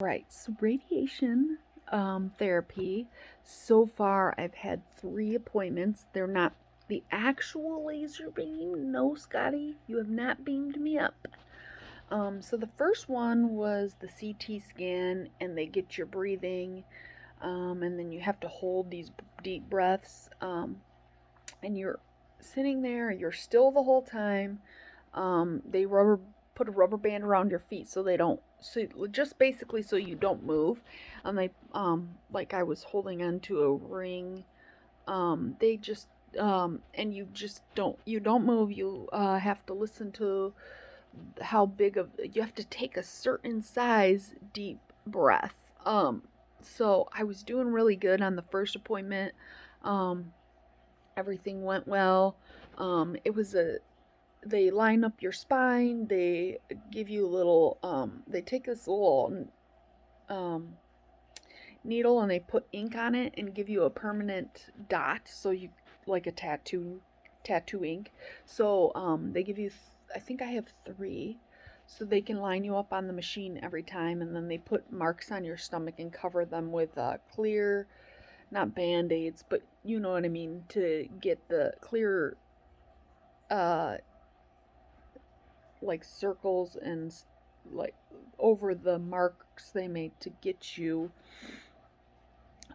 Right, so radiation therapy, so far I've had 3 appointments. They're not the actual laser beam. No, Scotty, you have not beamed me up. So the first one was the CT scan, and they get your breathing, and then you have to hold these deep breaths, and you're sitting there, you're still the whole time. They put a rubber band around your feet so they don't, so just basically so you don't move. And they like I was holding onto a ring. They just and you don't move. You have to listen to how big of you have to take a certain size deep breath. So I was doing really good on the first appointment. Um, Everything went well. It was a They line up your spine. They give you a little. They take this little um, needle and they put ink on it and give you a permanent dot. So you like a tattoo ink. So they give you. I think I have three. So they can line you up on the machine every time, and then they put marks on your stomach and cover them with clear, not band-aids, but you know what I mean, to get the clear uh like circles and like over the marks they made to get you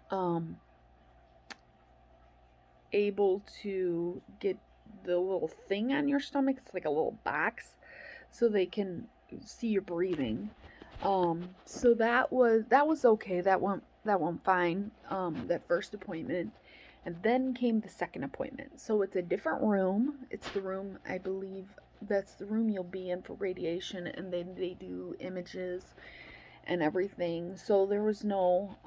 um able to get the little thing on your stomach. It's like a little box so they can see your breathing. So that was okay. That went fine. That first appointment. And then came the second appointment. So it's a different room. It's the room, I believe, that's the room you'll be in for radiation, and then they do images and everything. So there was no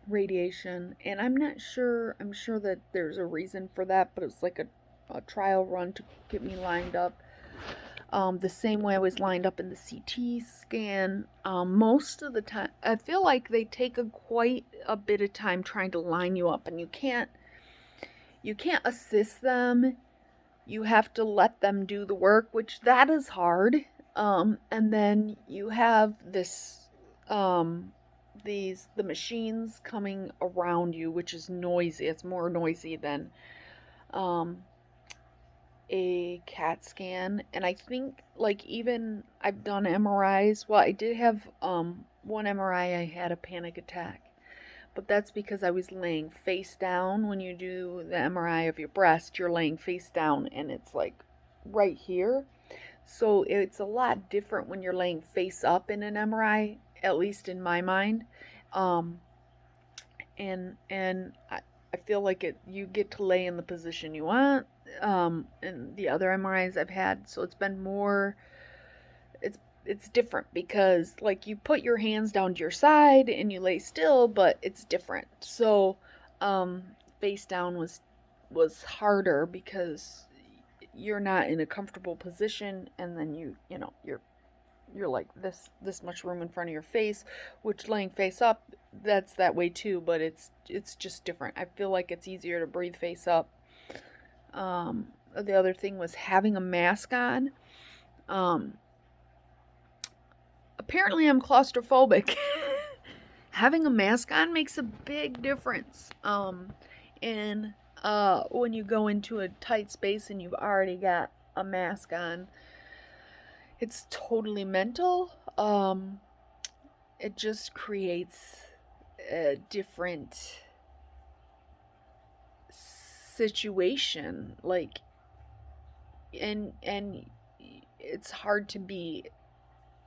radiation, and I'm not sure. I'm sure that there's a reason for that, but it's like a trial run to get me lined up. The same way I was lined up in the CT scan. Most of the time, I feel like they take quite a bit of time trying to line you up, and you can't assist them. You have to let them do the work, which that is hard. And then you have um, the machines coming around you, which is noisy. It's more noisy than um, a CAT scan. And I think, like, even I've done MRIs. Well, I did have one MRI. I had a panic attack, but that's because I was laying face down. When you do the MRI of your breast, you're laying face down, and it's like right here. So it's a lot different when you're laying face up in an MRI, at least in my mind. Um, and I feel like you get to lay in the position you want. And the other MRIs I've had, so it's been more. It's different because like you put your hands down to your side and you lay still, but it's different. So, um, face down was harder because you're not in a comfortable position, and then you're like this much room in front of your face, which laying face up, that's that way too, but it's just different. I feel like it's easier to breathe face up. The other thing was having a mask on. um Apparently I'm claustrophobic. Having a mask on makes a big difference. And when you go into a tight space and you've already got a mask on, it's totally mental. It just creates a different situation. Like, and it's hard to be.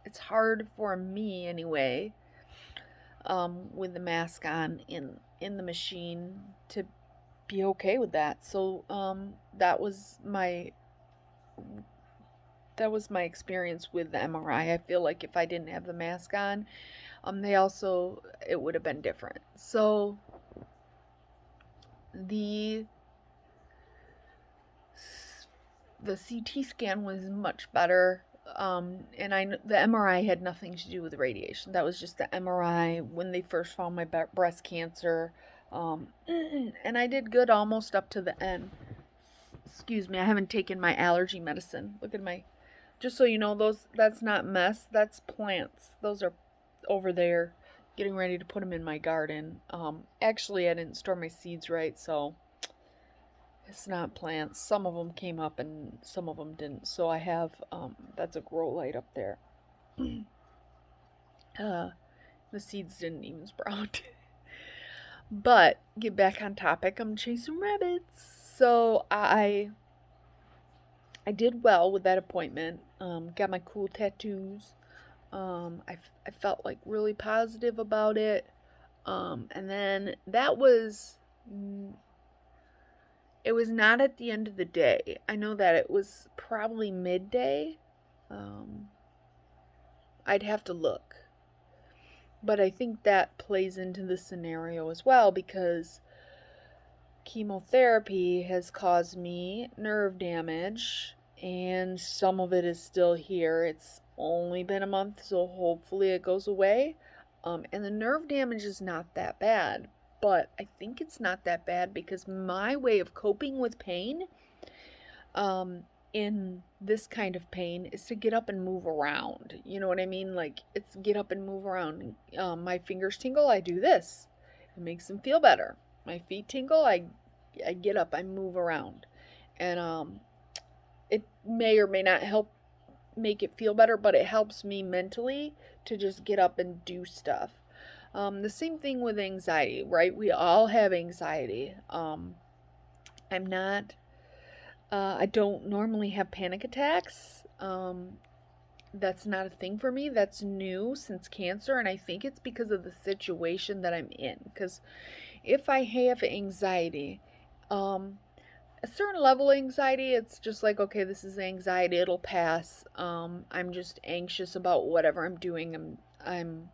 It's hard for me anyway, with the mask on in the machine, to be okay with that. So that was my experience with the MRI. I feel like if I didn't have the mask on, they also it would have been different. So the the CT scan was much better. And the MRI had nothing to do with radiation. That was just the MRI when they first found my breast cancer. And I did good almost up to the end. Excuse me, I haven't taken my allergy medicine. Look at Just so you know, that's not mess, that's plants. Those are over there getting ready to put them in my garden. Actually, I didn't store my seeds right, so it's not plants. Some of them came up and some of them didn't. So I have, that's a grow light up there. uh, the seeds didn't even sprout. But get back on topic. I'm chasing rabbits. So I did well with that appointment. Got my cool tattoos. I felt like really positive about it. And then that was, it was not at the end of the day. I know that it was probably midday. I'd have to look. But I think that plays into the scenario as well, because chemotherapy has caused me nerve damage, and some of it is still here. It's only been a month, so hopefully it goes away. And the nerve damage is not that bad, but I think it's not that bad because my way of coping with pain, in this kind of pain, is to get up and move around. You know what I mean? Like, it's get up and move around. My fingers tingle, I do this. It makes them feel better. My feet tingle, I get up, I move around. And it may or may not help make it feel better, but it helps me mentally to just get up and do stuff. The same thing with anxiety, right? We all have anxiety. I'm not, I don't normally have panic attacks. That's not a thing for me. That's new since cancer, and I think it's because of the situation that I'm in. Because if I have anxiety, a certain level of anxiety, it's just like, okay, this is anxiety, it'll pass. I'm just anxious about whatever I'm doing. I'm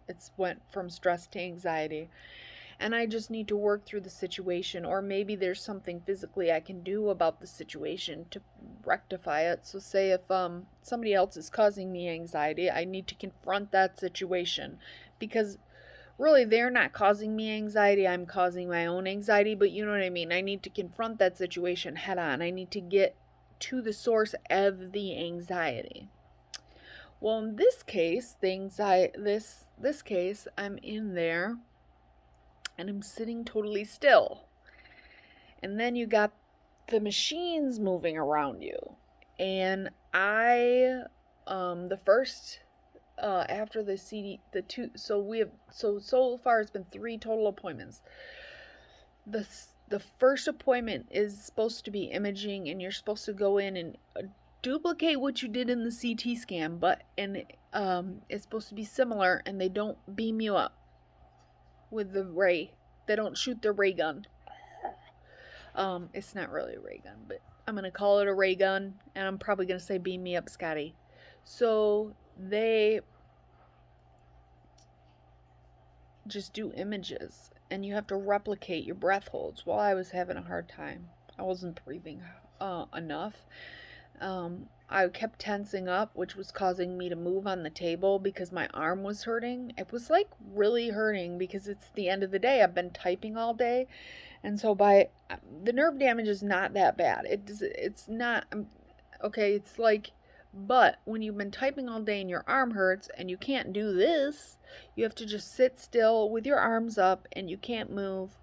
it's went from stress to anxiety, and I just need to work through the situation, or maybe there's something physically I can do about the situation to rectify it. So say if somebody else is causing me anxiety, I need to confront that situation, because really they're not causing me anxiety, I'm causing my own anxiety, but you know what I mean. I need to confront that situation head on. I need to get to the source of the anxiety. Well, in this case, this case, I'm in there and I'm sitting totally still. And then you got the machines moving around you. And the first, after the two, so far it's been 3 total appointments. The first appointment is supposed to be imaging, and you're supposed to go in and duplicate what you did in the CT scan, it's supposed to be similar, and they don't beam you up with the ray. They don't shoot the ray gun. It's not really a ray gun, but I'm going to call it a ray gun, and I'm probably going to say beam me up, Scotty. So they just do images, and you have to replicate your breath holds. Well, I was having a hard time. I wasn't breathing enough. I kept tensing up, which was causing me to move on the table because my arm was hurting. It was like really hurting because it's the end of the day. I've been typing all day. And so the nerve damage is not that bad. It's not, okay, it's like, but when you've been typing all day and your arm hurts and you can't do this, you have to just sit still with your arms up and you can't move.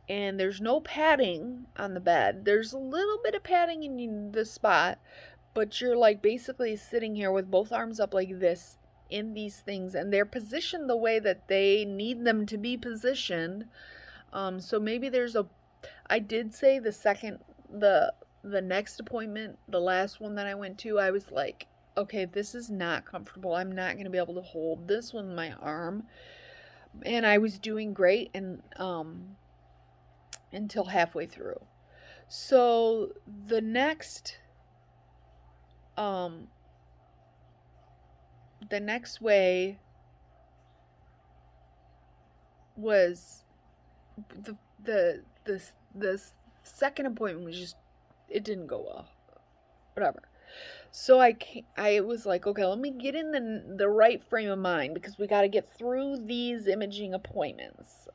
And there's no padding on the bed. There's a little bit of padding in the spot, but you're like basically sitting here with both arms up like this in these things, and they're positioned the way that they need them to be positioned. So maybe I did say the next appointment, the last one that I went to, I was like, okay, this is not comfortable. I'm not going to be able to hold this with my arm. And I was doing great, and until halfway through. So the next way was the second appointment was just, it didn't go well. Whatever. So I was like, okay, let me get in the right frame of mind, because we got to get through these imaging appointments.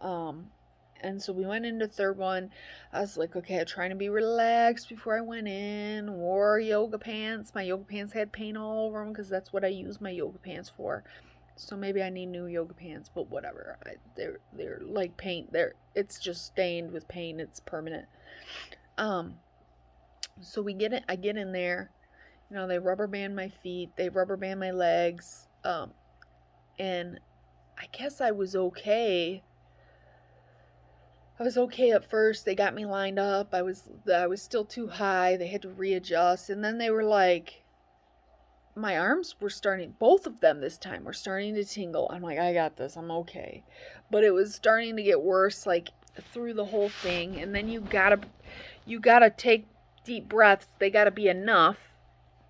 And so we went into third one. I was like, okay, I'm trying to be relaxed before I went in. Wore yoga pants. My yoga pants had paint all over them because that's what I use my yoga pants for. So maybe I need new yoga pants, but whatever. They're like paint. It's just stained with paint. It's permanent. So we get it. I get in there. They rubber band my feet. They rubber band my legs. And I guess I was okay. I was okay at first. They got me lined up. I was still too high. They had to readjust, and then they were like, my arms were starting, both of them this time were starting to tingle. I'm like, I got this. I'm okay. But it was starting to get worse, like through the whole thing. And then you gotta take deep breaths. They gotta be enough,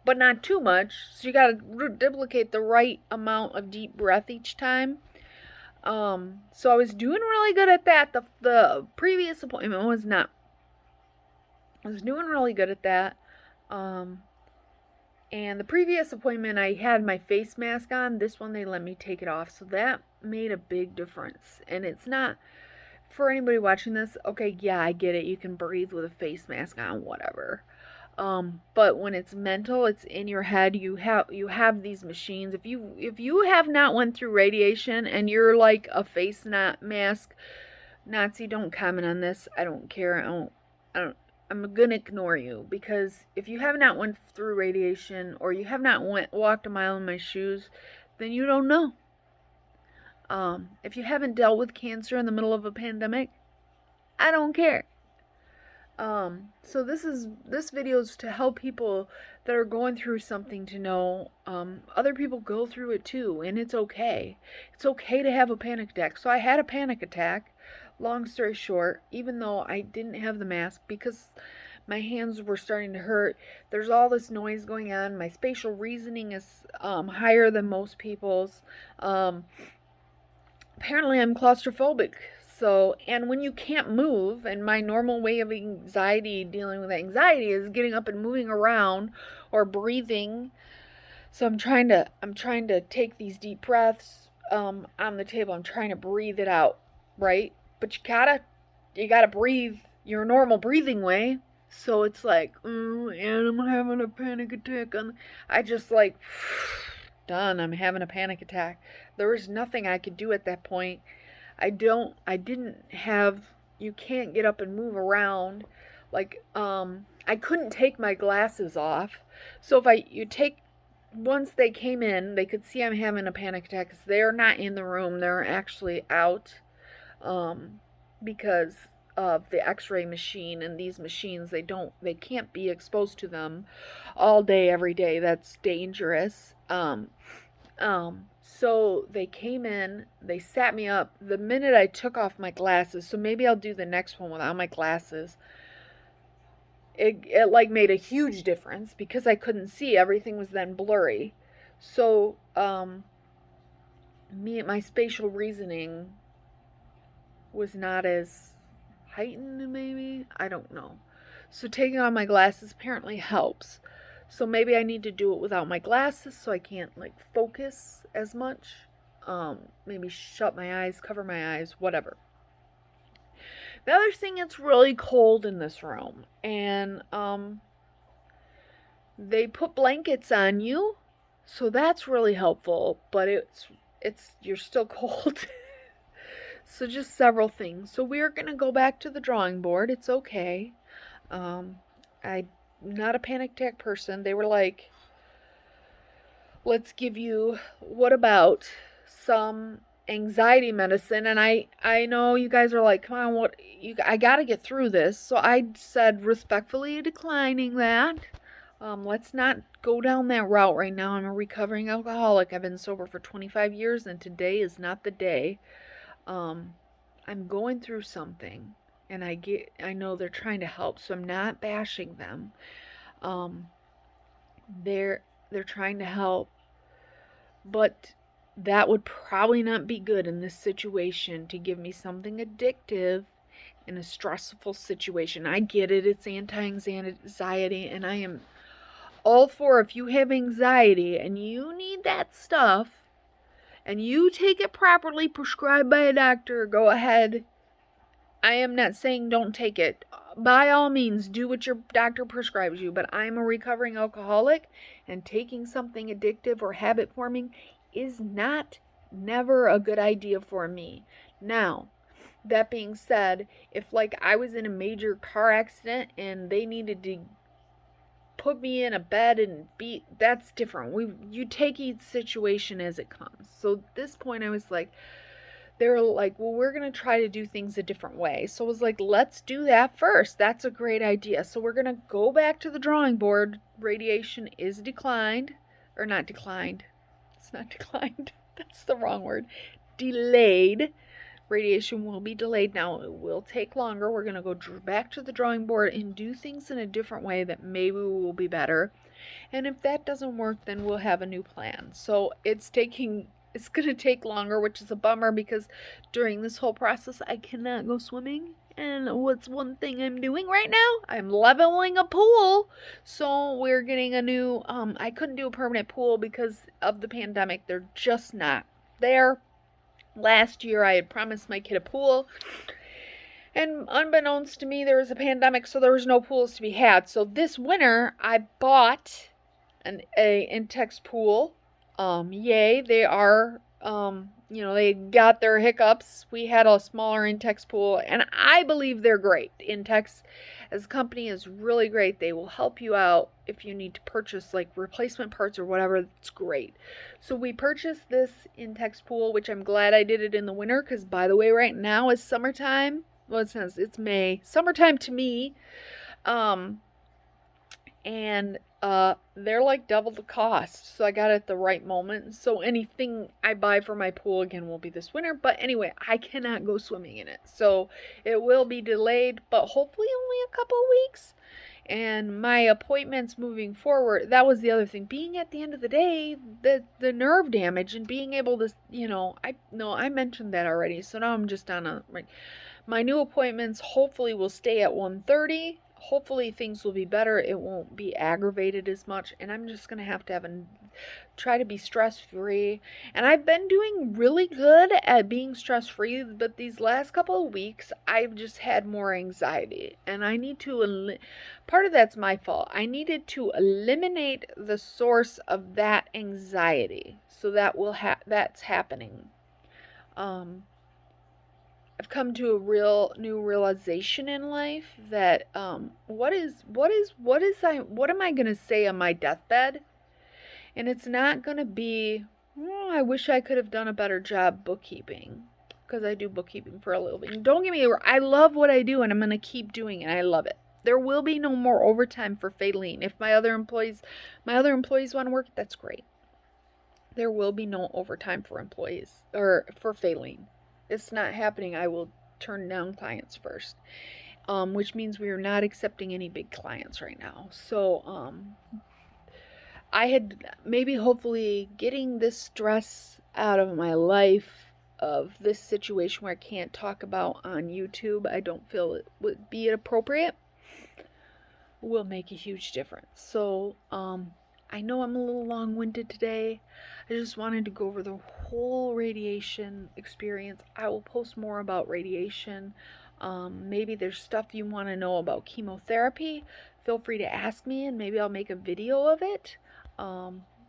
but not too much. So you gotta duplicate the right amount of deep breath each time. So I was doing really good at that. The previous appointment was not. I was doing really good at that. And the previous appointment, I had my face mask on. This one, they let me take it off. So that made a big difference. And it's not, for anybody watching this, okay, yeah, I get it. You can breathe with a face mask on, whatever. But when it's mental, it's in your head. You have these machines. If you have not went through radiation and you're like a face mask Nazi, don't comment on this. I don't care. I'm gonna ignore you, because if you have not went through radiation or you have not walked a mile in my shoes, then you don't know. If you haven't dealt with cancer in the middle of a pandemic, I don't care. So this video is to help people that are going through something to know other people go through it too, and it's okay. It's okay to have a panic attack. So I had a panic attack. Long story short, even though I didn't have the mask because my hands were starting to hurt, there's all this noise going on. My spatial reasoning is higher than most people's. Apparently I'm claustrophobic. So, and when you can't move, and my normal way of dealing with anxiety is getting up and moving around or breathing. So I'm trying to take these deep breaths on the table. I'm trying to breathe it out, right? But you gotta breathe your normal breathing way. So it's like, and I'm having a panic attack. I just like, done. I'm having a panic attack. There was nothing I could do at that point. You can't get up and move around. Like, I couldn't take my glasses off. So once they came in, they could see I'm having a panic attack because they're not in the room. They're actually out, because of the x-ray machine, and these machines, they can't be exposed to them all day, every day. That's dangerous. So they came in, they sat me up the minute I took off my glasses. So maybe I'll do the next one without my glasses. It like made a huge difference because I couldn't see. Everything was then blurry. So, my spatial reasoning was not as heightened, maybe? I don't know. So taking on my glasses apparently helps. So maybe I need to do it without my glasses so I can't like focus as much. Maybe shut my eyes, cover my eyes, whatever. The other thing, it's really cold in this room, and they put blankets on you, so that's really helpful, but you're still cold. So just several things. So we're gonna go back to the drawing board. It's okay. I'm not a panic attack person. They were like, let's give you, what about some anxiety medicine? And I know you guys are like, come on, I gotta get through this. So I said, respectfully declining that. Let's not go down that route right now. I'm a recovering alcoholic. I've been sober for 25 years, and today is not the day. I'm going through something, and I know they're trying to help, so I'm not bashing them. They're trying to help, but that would probably not be good in this situation, to give me something addictive in a stressful situation. I get it. It's anti-anxiety, and I am all for, if you have anxiety and you need that stuff and you take it properly prescribed by a doctor, go ahead I am not saying don't take it. By all means, do what your doctor prescribes you, but I'm a recovering alcoholic, and taking something addictive or habit forming is never a good idea for me. Now, that being said, if like I was in a major car accident and they needed to put me in a bed and beat, that's different. You take each situation as it comes. So at this point I was like, they were like, well, we're going to try to do things a different way. So I was like, let's do that first. That's a great idea. So we're going to go back to the drawing board. Radiation is declined, or not declined. It's not declined. That's the wrong word. Delayed. Radiation will be delayed. Now it will take longer. We're going to go back to the drawing board and do things in a different way that maybe will be better. And if that doesn't work, then we'll have a new plan. So it's going to take longer, which is a bummer because during this whole process, I cannot go swimming. And what's one thing I'm doing right now? I'm leveling a pool. So we're getting a new, I couldn't do a permanent pool because of the pandemic. They're just not there. Last year, I had promised my kid a pool. And unbeknownst to me, there was a pandemic, so there was no pools to be had. So this winter, I bought a Intex pool. Yay, they are, they got their hiccups. We had a smaller Intex pool, and I believe they're great. Intex as a company is really great. They will help you out if you need to purchase like replacement parts or whatever. It's great. So we purchased this Intex pool, which I'm glad I did it in the winter because, by the way, right now is summertime. Well, it's May. Summertime to me. And they're like double the cost, so I got it at the right moment. So anything I buy for my pool again will be this winter, but anyway, I cannot go swimming in it, so it will be delayed, but hopefully only a couple weeks. And my appointments moving forward, that was the other thing, being at the end of the day, the nerve damage and being able to, I mentioned that already, so now I'm just on my new appointments hopefully will stay at 1:30. Hopefully things will be better. It won't be aggravated as much, and I'm just going to have try to be stress-free. And I've been doing really good at being stress-free, but these last couple of weeks I've just had more anxiety, and I need to part of that's my fault. I needed to eliminate the source of that anxiety. So that's happening. I've come to a real new realization in life that what am I gonna say on my deathbed? And it's not gonna be, oh, I wish I could have done a better job bookkeeping, because I do bookkeeping for a living. Don't get me wrong, I love what I do and I'm gonna keep doing it. I love it. There will be no more overtime for Faylene. If my other employees want to work, that's great. There will be no overtime for employees or for Faylene. It's not happening. I will turn down clients first, which means we are not accepting any big clients right now. So I had hopefully getting this stress out of my life of this situation where I can't talk about on YouTube. I don't feel it would be appropriate. Will make a huge difference. So I know I'm a little long-winded today. I just wanted to go over the whole radiation experience. I will post more about radiation. Maybe there's stuff you want to know about chemotherapy. Feel free to ask me, and maybe I'll make a video of it,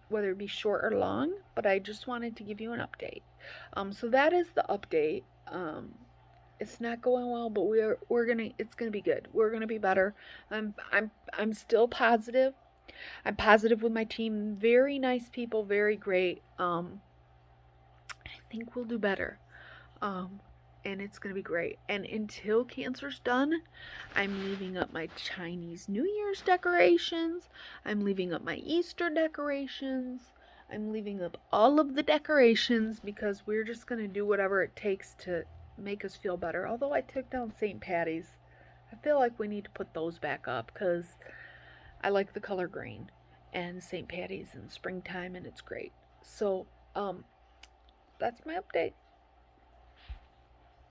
whether it be short or long. But I just wanted to give you an update. So that is the update. It's not going well, but it's gonna be good. We're gonna be better. I'm still positive. I'm positive with my team. Very nice people, very great. I think we'll do better. And it's going to be great. And until cancer's done, I'm leaving up my Chinese New Year's decorations. I'm leaving up my Easter decorations. I'm leaving up all of the decorations because we're just going to do whatever it takes to make us feel better. Although I took down St. Patty's, I feel like we need to put those back up because I like the color green, and St. Patty's in springtime, and it's great. So, that's my update.